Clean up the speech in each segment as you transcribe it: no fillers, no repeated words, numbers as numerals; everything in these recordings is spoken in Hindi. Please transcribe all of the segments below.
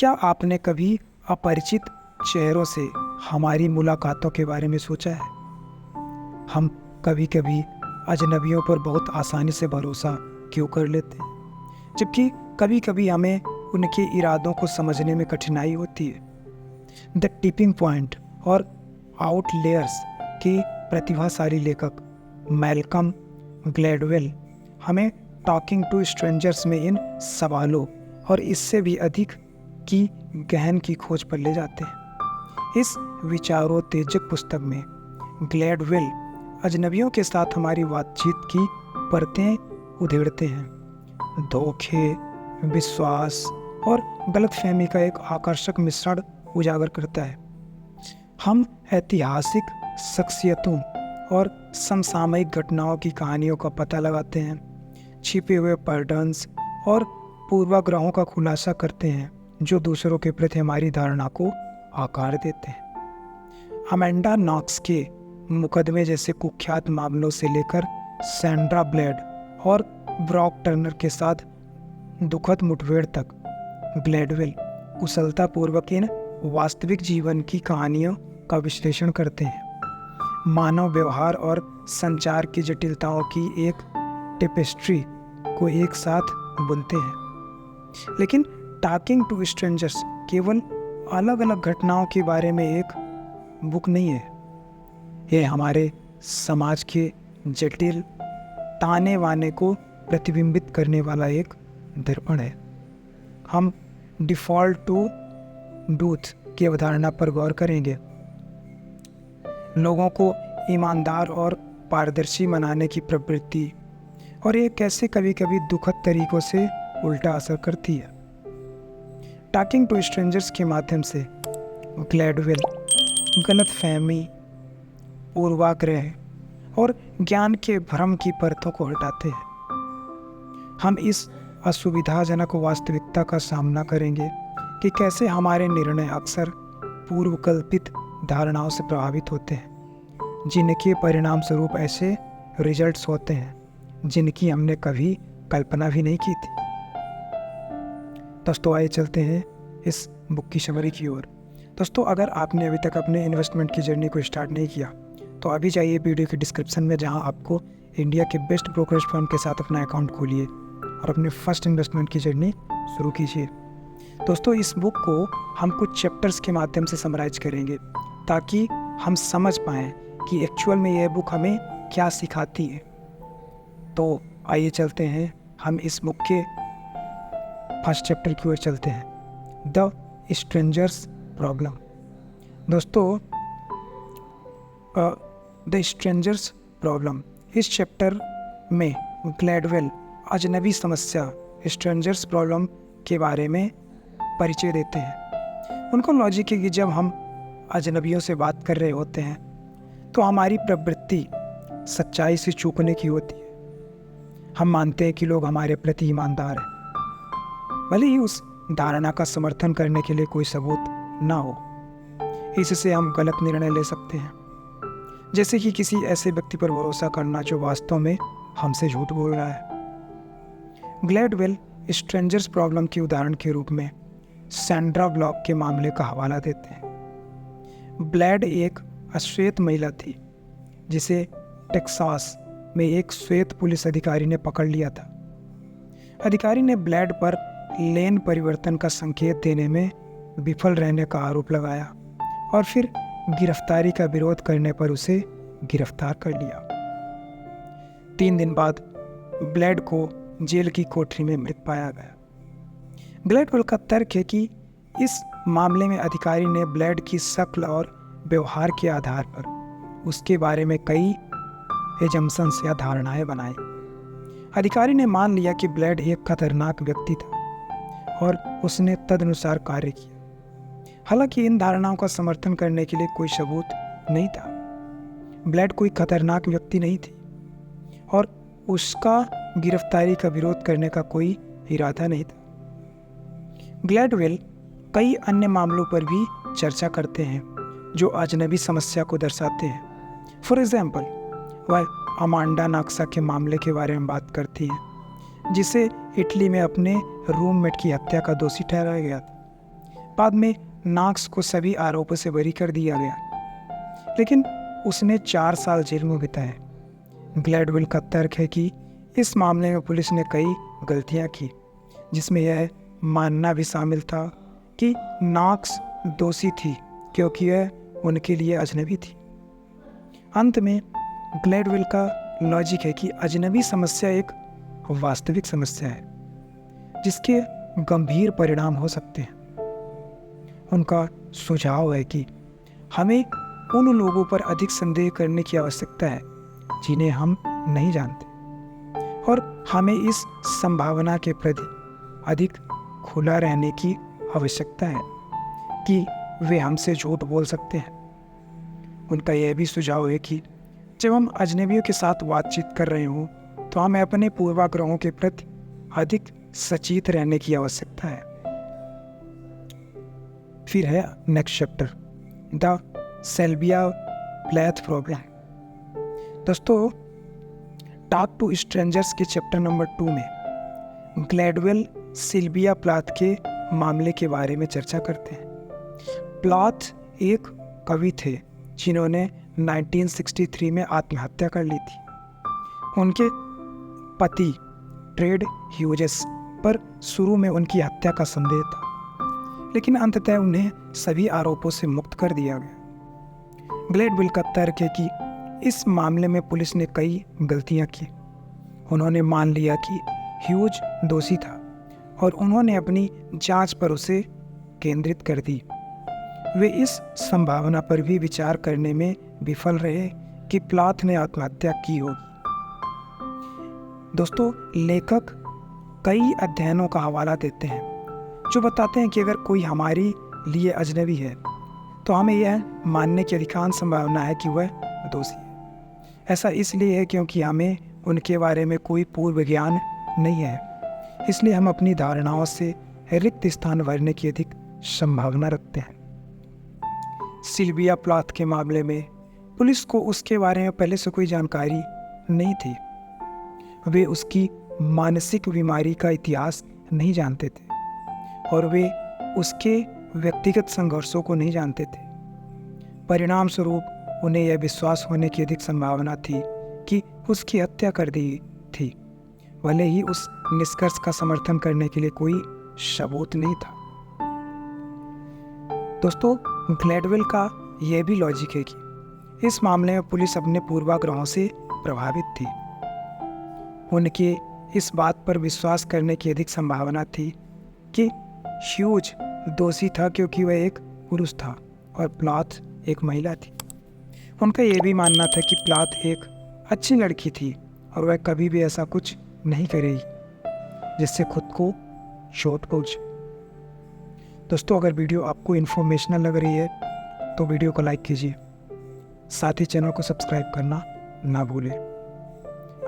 क्या आपने कभी अपरिचित चेहरों से हमारी मुलाकातों के बारे में सोचा है? हम कभी कभी अजनबियों पर बहुत आसानी से भरोसा क्यों कर लेते हैं, जबकि कभी कभी हमें उनके इरादों को समझने में कठिनाई होती है। द टिपिंग पॉइंट और आउटलेयर्स के प्रतिभाशाली लेखक मैल्कम ग्लैडवेल हमें टॉकिंग टू स्ट्रेंजर्स में इन सवालों और इससे भी अधिक की गहन की खोज पर ले जाते हैं। इस विचारोत्तेजक पुस्तक में ग्लैडवेल अजनबियों के साथ हमारी बातचीत की परतें उधेड़ते हैं। धोखे, विश्वास और गलतफहमी का एक आकर्षक मिश्रण उजागर करता है। हम ऐतिहासिक शख्सियतों और समसामयिक घटनाओं की कहानियों का पता लगाते हैं, छिपे हुए पैटर्न्स और पूर्वाग्रहों का खुलासा करते हैं जो दूसरों के प्रति हमारी धारणा को आकार देते हैं। अमेंडा नॉक्स के मुकदमे जैसे कुख्यात मामलों से लेकर सैंड्रा ब्लेड और ब्रॉक टर्नर के साथ दुखद मुठभेड़ तक ग्लैडवेल कुशलतापूर्वक इन वास्तविक जीवन की कहानियों का विश्लेषण करते हैं, मानव व्यवहार और संचार की जटिलताओं की एक टेपेस्ट्री को एक साथ बुनते हैं। लेकिन टॉकिंग टू स्ट्रेंजर्स केवल अलग अलग घटनाओं के बारे में एक बुक नहीं है। यह हमारे समाज के जटिल ताने बाने को प्रतिबिंबित करने वाला एक दर्पण है। हम डिफ़ॉल्ट टू ट्रूथ की अवधारणा पर गौर करेंगे, लोगों को ईमानदार और पारदर्शी बनाने की प्रवृत्ति और ये कैसे कभी कभी दुखद तरीकों से उल्टा असर करती है। टॉकिंग टू स्ट्रेंजर्स के माध्यम से ग्लैडवेल गलतफहमी, पूर्वाग्रह और ज्ञान के भ्रम की परतों को हटाते हैं। हम इस असुविधाजनक वास्तविकता का सामना करेंगे कि कैसे हमारे निर्णय अक्सर पूर्वकल्पित धारणाओं से प्रभावित होते हैं, जिनके परिणाम स्वरूप ऐसे रिजल्ट्स होते हैं जिनकी हमने कभी कल्पना भी नहीं की थी। दोस्तों, आइए चलते हैं इस बुक की समरी की ओर। दोस्तों, अगर आपने अभी तक अपने इन्वेस्टमेंट की जर्नी को स्टार्ट नहीं किया तो अभी जाइए वीडियो के डिस्क्रिप्शन में, जहां आपको इंडिया के बेस्ट ब्रोकरेज फर्म के साथ अपना अकाउंट खोलिए और अपने फर्स्ट इन्वेस्टमेंट की जर्नी शुरू कीजिए। दोस्तों, इस बुक को हम कुछ चैप्टर्स के माध्यम से समराइज करेंगे ताकि हम समझ पाएँ कि एक्चुअल में यह बुक हमें क्या सिखाती है। तो आइए चलते हैं, हम इस बुक के फर्स्ट चैप्टर की ओर चलते हैं, द स्ट्रेंजर्स प्रॉब्लम। दोस्तों, द स्ट्रेंजर्स प्रॉब्लम, इस चैप्टर में ग्लैडवेल अजनबी समस्या स्ट्रेंजर्स प्रॉब्लम के बारे में परिचय देते हैं। उनको लॉजिक है कि जब हम अजनबियों से बात कर रहे होते हैं तो हमारी प्रवृत्ति सच्चाई से चूकने की होती है। हम मानते हैं कि लोग हमारे प्रति ईमानदार हैं, भले ही उस धारणा का समर्थन करने के लिए कोई सबूत ना हो। इससे हम गलत निर्णय ले सकते हैं, जैसे कि किसी ऐसे व्यक्ति पर भरोसा करना जो वास्तव में हमसे झूठ बोल रहा है। ग्लैडवेल स्ट्रेंजर्स प्रॉब्लम के उदाहरण के रूप में सैंड्रा ब्लॉक के मामले का हवाला देते हैं। ब्लेड एक अश्वेत महिला थी जिसे टेक्सास में एक श्वेत पुलिस अधिकारी ने पकड़ लिया था। अधिकारी ने ब्लेड पर लेन परिवर्तन का संकेत देने में विफल रहने का आरोप लगाया और फिर गिरफ्तारी का विरोध करने पर उसे गिरफ्तार कर लिया। 3 दिन बाद ब्लेड को जेल की कोठरी में मृत पाया गया। ग्लैडवेल का तर्क है कि इस मामले में अधिकारी ने ब्लेड की शक्ल और व्यवहार के आधार पर उसके बारे में कई एजम्पशंस या धारणाएं बनाई। अधिकारी ने मान लिया कि ब्लेड एक खतरनाक व्यक्ति था और उसने तदनुसार कार्य किया। हालांकि इन धारणाओं का समर्थन करने के लिए कोई सबूत नहीं था। ब्लेड कोई खतरनाक व्यक्ति नहीं थी और उसका गिरफ्तारी का विरोध करने का कोई इरादा नहीं था। ग्लैडवेल कई अन्य मामलों पर भी चर्चा करते हैं जो अजनबी समस्या को दर्शाते हैं। फॉर एग्जाम्पल, वह अमांडा नॉक्स के मामले के बारे में बात करती हैं, जिसे इटली में अपने रूममेट की हत्या का दोषी ठहराया गया था। बाद में नॉक्स को सभी आरोपों से बरी कर दिया गया, लेकिन उसने 4 साल जेल में बिताए। ग्लैडवेल का तर्क है कि इस मामले में पुलिस ने कई गलतियां की, जिसमें यह मानना भी शामिल था कि नॉक्स दोषी थी क्योंकि वह उनके लिए अजनबी थी। अंत में ग्लैडवेल का लॉजिक है कि अजनबी समस्या एक वास्तविक समस्या है जिसके गंभीर परिणाम हो सकते हैं। उनका सुझाव है कि हमें उन लोगों पर अधिक संदेह करने की आवश्यकता है जिन्हें हम नहीं जानते, और हमें इस संभावना के प्रति अधिक खुला रहने की आवश्यकता है कि वे हमसे झूठ बोल सकते हैं। उनका यह भी सुझाव है कि जब हम अजनबियों के साथ बातचीत कर रहे हों तो हमें अपने पूर्वाग्रहों के प्रति अधिक सचेत रहने की आवश्यकता है। फिर है next chapter, the Sylvia Plath problem. दोस्तों, टॉक टू स्ट्रेंजर्स के चैप्टर नंबर 2 में ग्लैडवेल सिल्विया प्लाथ के मामले के बारे में चर्चा करते हैं। प्लाथ एक कवि थे जिन्होंने 1963 में आत्महत्या कर ली थी। उनके पति ट्रेड ह्यूजेस पर शुरू में उनकी हत्या का संदेह था, लेकिन अंततः उन्हें सभी आरोपों से मुक्त कर दिया गया। ग्लैडवेल का तर्क है कि इस मामले में पुलिस ने कई गलतियां की। उन्होंने मान लिया कि ह्यूज दोषी था और उन्होंने अपनी जांच पर उसे केंद्रित कर दी। वे इस संभावना पर भी विचार करने में विफल रहे कि प्लाथ ने आत्महत्या की होगी। दोस्तों, लेखक कई अध्ययनों का हवाला देते हैं जो बताते हैं कि अगर कोई हमारे लिए अजनबी है तो हमें यह मानने की अधिकांश संभावना है कि वह दोषी है। ऐसा इसलिए है क्योंकि हमें उनके बारे में कोई पूर्व ज्ञान नहीं है, इसलिए हम अपनी धारणाओं से रिक्त स्थान भरने की अधिक संभावना रखते हैं। सिल्विया प्लाथ के मामले में पुलिस को उसके बारे में पहले से कोई जानकारी नहीं थी। वे उसकी मानसिक बीमारी का इतिहास नहीं जानते थे और वे उसके व्यक्तिगत संघर्षों को नहीं जानते थे। परिणाम स्वरूप उन्हें यह विश्वास होने की अधिक संभावना थी कि उसकी हत्या कर दी थी, भले ही उस निष्कर्ष का समर्थन करने के लिए कोई सबूत नहीं था। दोस्तों, ग्लैडवेल का यह भी लॉजिक है कि इस मामले में पुलिस अपने पूर्वाग्रहों से प्रभावित थी। उनके इस बात पर विश्वास करने की अधिक संभावना थी कि ह्यूज दोषी था क्योंकि वह एक पुरुष था और प्लाथ एक महिला थी। उनका यह भी मानना था कि प्लाथ एक अच्छी लड़की थी और वह कभी भी ऐसा कुछ नहीं करेगी जिससे खुद को चोट पहुंचे। दोस्तों, अगर वीडियो आपको इन्फॉर्मेशनल लग रही है तो वीडियो को लाइक कीजिए, साथ ही चैनल को सब्सक्राइब करना ना भूलें।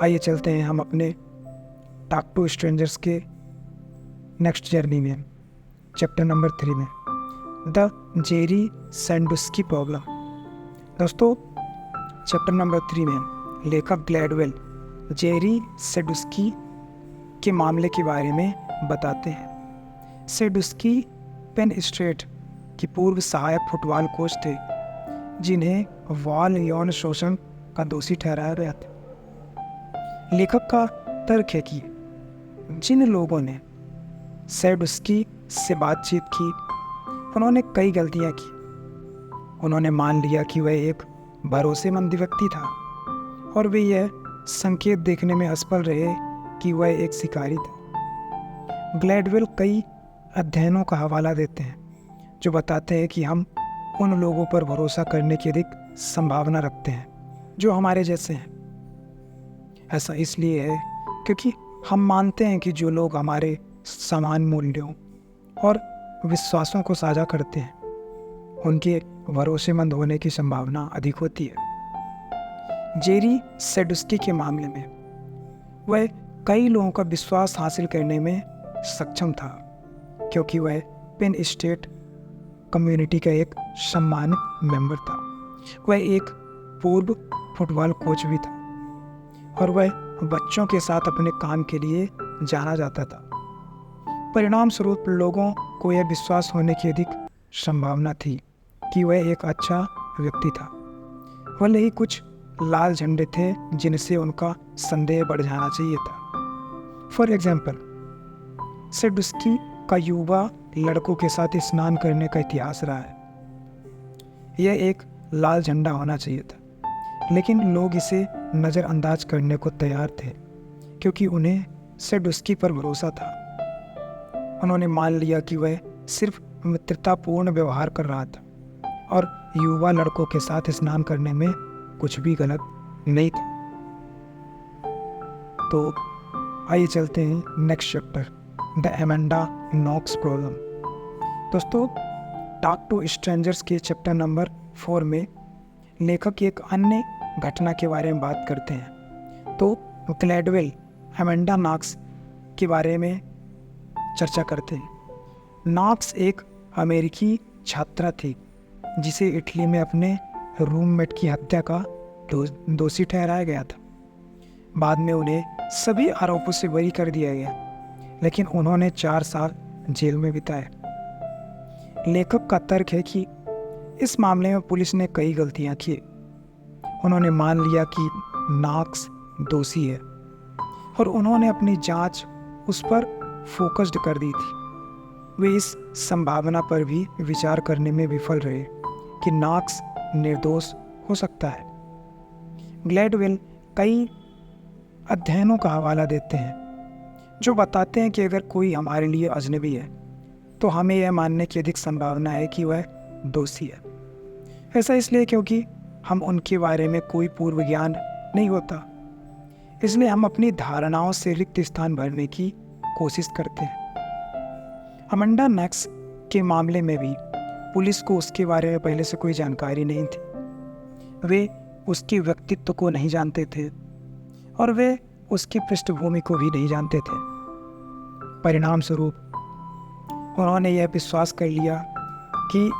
आइए चलते हैं हम अपने टॉक टू स्ट्रेंजर्स के नेक्स्ट जर्नी में, चैप्टर नंबर 3 में, द जेरी सैंडुस्की प्रॉब्लम। दोस्तों, चैप्टर नंबर 3 में लेखक ग्लैडवेल जेरी सैंडुस्की के मामले के बारे में बताते हैं। सैंडुस्की पेन स्टेट की पूर्व सहायक फुटबॉल कोच थे जिन्हें बाल यौन शोषण का दोषी ठहराया गया था। लेखक का तर्क है कि जिन लोगों ने सैंडुस्की से बातचीत की उन्होंने कई गलतियां की। उन्होंने मान लिया कि वह एक भरोसेमंद व्यक्ति था और वे यह संकेत देखने में असफल रहे कि वह एक शिकारी था। ग्लैडवेल कई अध्ययनों का हवाला देते हैं जो बताते हैं कि हम उन लोगों पर भरोसा करने की अधिक संभावना रखते हैं जो हमारे जैसे हैं। ऐसा इसलिए है क्योंकि हम मानते हैं कि जो लोग हमारे समान मूल्यों और विश्वासों को साझा करते हैं उनके भरोसेमंद होने की संभावना अधिक होती है। जेरी सैंडुस्की के मामले में वह कई लोगों का विश्वास हासिल करने में सक्षम था क्योंकि वह पेन स्टेट कम्युनिटी का एक सम्मानित मेंबर था। वह एक पूर्व फुटबॉल कोच भी था और वह बच्चों के साथ अपने काम के लिए जाना जाता था। परिणाम स्वरूप लोगों को यह विश्वास होने की अधिक संभावना थी कि वह एक अच्छा व्यक्ति था। भले ही कुछ लाल झंडे थे जिनसे उनका संदेह बढ़ जाना चाहिए था। फॉर एग्जाम्पल, सेडुस्की का युवा लड़कों के साथ स्नान करने का इतिहास रहा है। यह एक लाल झंडा होना चाहिए था, लेकिन लोग इसे नज़रअंदाज करने को तैयार थे क्योंकि उन्हें सेडुस्की पर भरोसा था। उन्होंने मान लिया कि वह सिर्फ मित्रतापूर्ण व्यवहार कर रहा था और युवा लड़कों के साथ स्नान करने में कुछ भी गलत नहीं था। तो आइए चलते हैं next chapter, the Amanda Knox problem. दोस्तों, टॉक टू स्ट्रेंजर्स के चैप्टर नंबर 4 में लेखक एक अन्य घटना के बारे में बात करते हैं। तो ग्लैडवेल एमेंडा नॉक्स के बारे में चर्चा करते हैं। नॉक्स एक अमेरिकी छात्रा थी जिसे इटली में अपने रूममेट की हत्या का दोषी ठहराया गया था। बाद में उन्हें सभी आरोपों से बरी कर दिया गया, लेकिन उन्होंने 4 साल जेल में बिताए। लेखक का तर्क है कि इस मामले में पुलिस ने कई गलतियां की। उन्होंने मान लिया कि नॉक्स दोषी है और उन्होंने अपनी जांच उस पर फोकस्ड कर दी थी। वे इस संभावना पर भी विचार करने में विफल रहे कि नॉक्स निर्दोष हो सकता है। ग्लैडवेल कई अध्ययनों का हवाला देते हैं जो बताते हैं कि अगर कोई हमारे लिए अजनबी है तो हमें यह मानने की अधिक संभावना है कि वह दोषी है। ऐसा इसलिए क्योंकि हम उनके बारे में कोई पूर्व ज्ञान नहीं होता, इसलिए हम अपनी धारणाओं से रिक्त स्थान भरने की कोशिश करते हैं। अमेंडा नॉक्स के मामले में भी पुलिस को उसके बारे में पहले से कोई जानकारी नहीं थी। वे उसके व्यक्तित्व को नहीं जानते थे और वे उसकी पृष्ठभूमि को भी नहीं जानते थे। परिणाम स्वरूप उन्होंने यह विश्वास कर लिया कि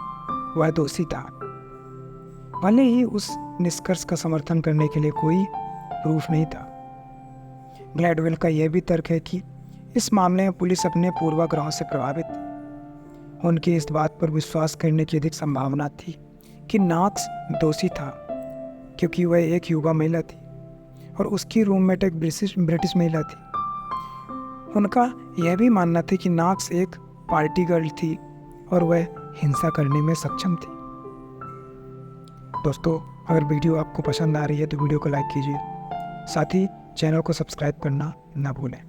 वह दोषी था, भले ही उस निष्कर्ष का समर्थन करने के लिए कोई प्रूफ नहीं था। ग्लैडवेल का यह भी तर्क है कि इस मामले में पुलिस अपने पूर्वाग्रहों से प्रभावित थी। उनकी इस बात पर विश्वास करने की अधिक संभावना थी कि नॉक्स दोषी था क्योंकि वह एक युवा महिला थी और उसकी रूममेट एक ब्रिटिश महिला थी। उनका यह भी मानना था कि नॉक्स एक पार्टी गर्ल थी और वह हिंसा करने में सक्षम थी। दोस्तों, अगर वीडियो आपको पसंद आ रही है तो वीडियो को लाइक कीजिए, साथ ही चैनल को सब्सक्राइब करना ना भूलें।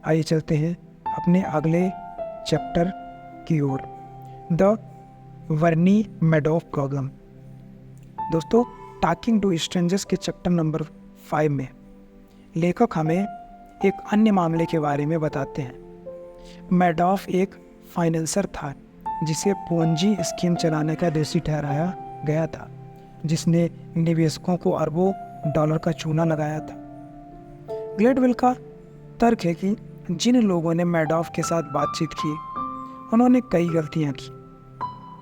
आइए चलते हैं अपने अगले चैप्टर की ओर, द वर्नी मैडॉफ प्रॉब्लम। दोस्तों, टॉकिंग टू स्ट्रेंजर्स के चैप्टर नंबर 5 में लेखक हमें एक अन्य मामले के बारे में बताते हैं। मैडॉफ एक फाइनेंसर था जिसे पोंजी स्कीम चलाने का दोषी ठहराया गया था, जिसने निवेशकों को अरबों डॉलर का चूना लगाया था। ग्लैडवेल का तर्क है कि जिन लोगों ने मैडॉफ के साथ बातचीत की उन्होंने कई गलतियां की।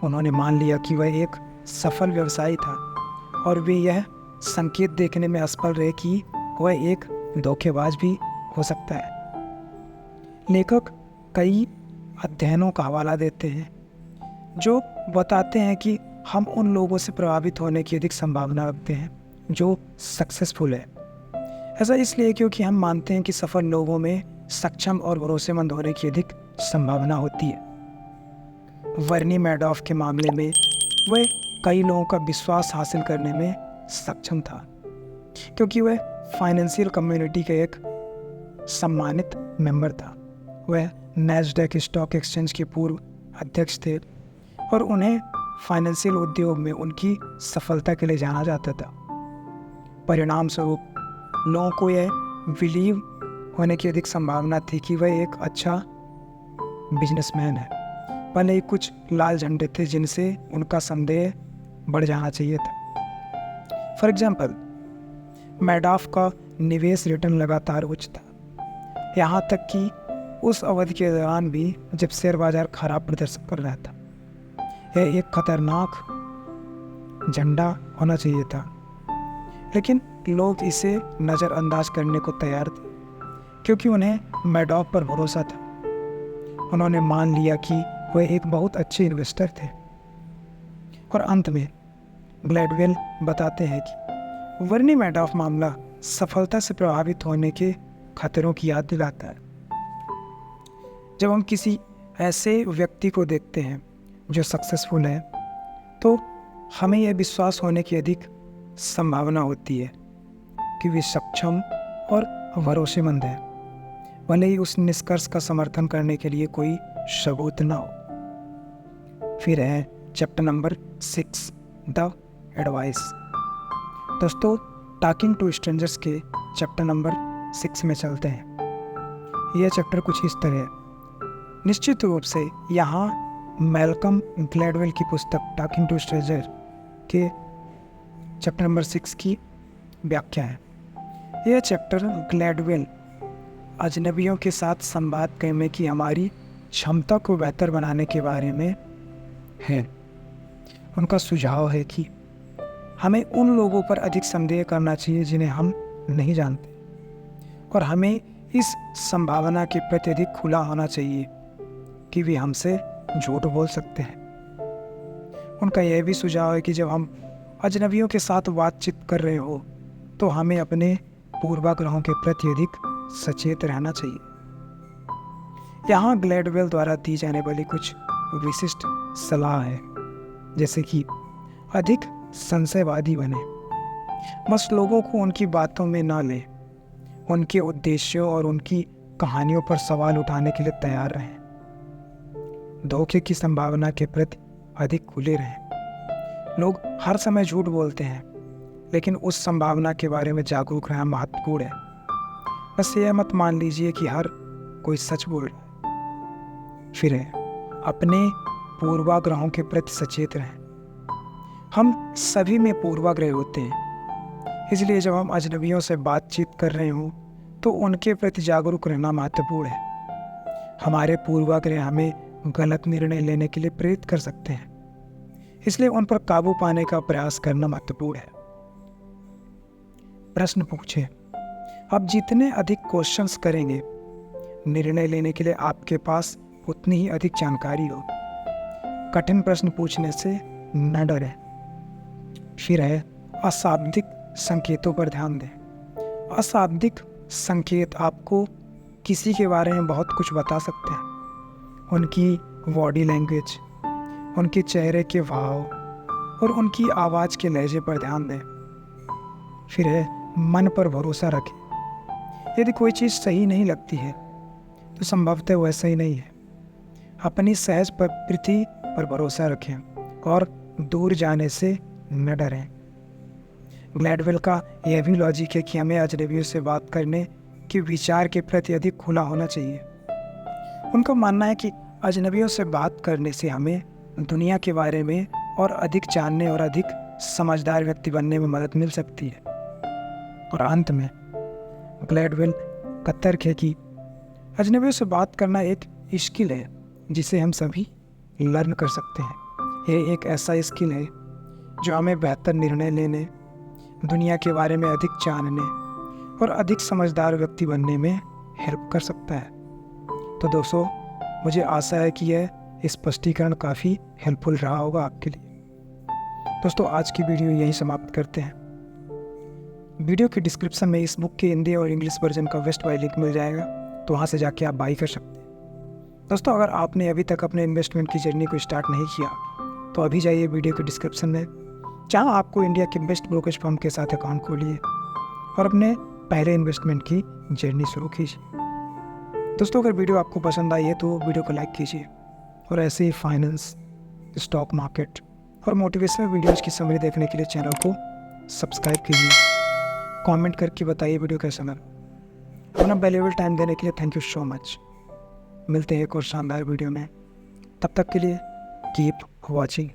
उन्होंने मान लिया कि वह एक सफल व्यवसायी था और वे यह संकेत देखने में असफल रहे कि वह एक धोखेबाज भी हो सकता है। लेखक कई अध्ययनों का हवाला देते हैं जो बताते हैं कि हम उन लोगों से प्रभावित होने की अधिक संभावना रखते हैं जो सक्सेसफुल है। ऐसा इसलिए क्योंकि हम मानते हैं कि सफल लोगों में सक्षम और भरोसेमंद होने की अधिक संभावना होती है। वर्नी मैडॉफ के मामले में वह कई लोगों का विश्वास हासिल करने में सक्षम था क्योंकि वह फाइनेंशियल कम्युनिटी के एक सम्मानित मेंबर था। वह नैस्डैक स्टॉक एक्सचेंज के पूर्व अध्यक्ष थे और उन्हें फाइनेंशियल उद्योग में उनकी सफलता के लिए जाना जाता था। परिणाम स्वरूप लोगों को यह बिलीव होने की अधिक संभावना थी कि वह एक अच्छा बिजनेसमैन है, भले ही कुछ लाल झंडे थे जिनसे उनका संदेह बढ़ जाना चाहिए था। फॉर एग्जाम्पल, मैडॉफ का निवेश रिटर्न लगातार उच्च था, यहाँ तक कि उस अवधि के दौरान भी जब शेयर बाजार खराब प्रदर्शन कर रहा था। यह एक खतरनाक झंडा होना चाहिए था, लेकिन लोग इसे नज़रअंदाज करने को तैयार थे क्योंकि उन्हें मैडॉफ पर भरोसा था। उन्होंने मान लिया कि वे एक बहुत अच्छे इन्वेस्टर थे। और अंत में ग्लैडवेल बताते हैं कि वर्नी मैडॉफ मामला सफलता से प्रभावित होने के खतरों की याद दिलाता है। जब हम किसी ऐसे व्यक्ति को देखते हैं जो सक्सेसफुल है, तो हमें यह विश्वास होने की अधिक संभावना होती है कि वे सक्षम और भरोसेमंद है, भले ही उस निष्कर्ष का समर्थन करने के लिए कोई सबूत ना हो। फिर है चैप्टर नंबर 6, द एडवाइस। दोस्तों, टॉकिंग टू स्ट्रेंजर्स के चैप्टर नंबर 6 में चलते हैं। यह चैप्टर कुछ इस तरह है। निश्चित रूप से यहाँ मैल्कम ग्लैडवेल की पुस्तक टॉकिंग टू स्ट्रेंजर के चैप्टर नंबर 6 की व्याख्या है। यह चैप्टर ग्लैडवेल अजनबियों के साथ संवाद करने की हमारी क्षमता को बेहतर बनाने के बारे में है। उनका सुझाव है कि हमें उन लोगों पर अधिक संदेह करना चाहिए जिन्हें हम नहीं जानते, और हमें इस संभावना के प्रति अधिक खुला होना चाहिए कि वे हमसे झूठ बोल सकते हैं। उनका यह भी सुझाव है कि जब हम अजनबियों के साथ बातचीत कर रहे हो तो हमें अपने पूर्वाग्रहों के प्रति अधिक सचेत रहना चाहिए। यहाँ ग्लैडवेल द्वारा दी जाने वाली कुछ विशिष्ट सलाह है, जैसे कि अधिक संशयवादी बने। बस लोगों को उनकी बातों में ना लें, उनके उद्देश्यों और उनकी कहानियों पर सवाल उठाने के लिए तैयार रहें। धोखे की संभावना के प्रति अधिक खुले रहें। लोग हर समय झूठ बोलते हैं, लेकिन उस संभावना के बारे में जागरूक रहना महत्वपूर्ण है। बस यह मत मान लीजिए कि हर कोई सच बोल रहा है। फिर है अपने पूर्वाग्रहों के प्रति सचेत रहें। हम सभी में पूर्वाग्रह होते हैं, इसलिए जब हम अजनबियों से बातचीत कर रहे हों तो उनके प्रति जागरूक रहना महत्वपूर्ण है। हमारे पूर्वाग्रह हमें गलत निर्णय लेने के लिए प्रेरित कर सकते हैं, इसलिए उन पर काबू पाने का प्रयास करना महत्वपूर्ण है। प्रश्न पूछें। आप जितने अधिक क्वेश्चंस करेंगे, निर्णय लेने के लिए आपके पास उतनी ही अधिक जानकारी हो। कठिन प्रश्न पूछने से न डरें। फिर है अशाब्दिक संकेतों पर ध्यान दें। अशाब्दिक संकेत आपको किसी के बारे में बहुत कुछ बता सकते हैं। उनकी बॉडी लैंग्वेज, उनके चेहरे के भाव और उनकी आवाज़ के लहजे पर ध्यान दें। फिर है मन पर भरोसा रखें। यदि कोई चीज़ सही नहीं लगती है तो संभवतः वह सही नहीं है। अपनी सहज प्रवृत्ति पर भरोसा रखें और दूर जाने से न डरें। ग्लैडवेल का यह भी लॉजिक है कि हमें अजनबियों से बात करने के विचार के प्रति अधिक खुला होना चाहिए। उनका मानना है कि अजनबियों से बात करने से हमें दुनिया के बारे में और अधिक जानने और अधिक समझदार व्यक्ति बनने में मदद मिल सकती है। और अंत में ग्लैडवेल का तर्क है कि अजनबियों से बात करना एक स्किल है जिसे हम सभी लर्न कर सकते हैं। यह एक ऐसा स्किल है जो हमें बेहतर निर्णय लेने, दुनिया के बारे में अधिक जानने और अधिक समझदार व्यक्ति बनने में हेल्प कर सकता है। तो दोस्तों, मुझे आशा है कि यह स्पष्टीकरण काफ़ी हेल्पफुल रहा होगा आपके लिए। दोस्तों, आज की वीडियो यहीं समाप्त करते हैं। वीडियो के डिस्क्रिप्शन में इस बुक के हिंदी और इंग्लिश वर्जन का बेस्ट बाय लिंक मिल जाएगा, तो वहाँ से जाके आप बाई कर सकते हैं। दोस्तों, अगर आपने अभी तक अपने इन्वेस्टमेंट की जर्नी को स्टार्ट नहीं किया तो अभी जाइए वीडियो के डिस्क्रिप्शन में, जहाँ आपको इंडिया के बेस्ट ब्रोकरेज फर्म के साथ अकाउंट खोलिए और अपने पहले इन्वेस्टमेंट की जर्नी शुरू कीजिए। दोस्तों, अगर वीडियो आपको पसंद आई है तो वीडियो को लाइक कीजिए और ऐसे ही फाइनेंस, स्टॉक मार्केट और मोटिवेशनल वीडियोज़ की समरी देखने के लिए चैनल को सब्सक्राइब कीजिए। कमेंट करके बताइए वीडियो कैसा लगा। अपना वैल्यूएबल टाइम देने के लिए थैंक यू सो मच। मिलते हैं एक और शानदार वीडियो में। तब तक के लिए कीप वॉचिंग।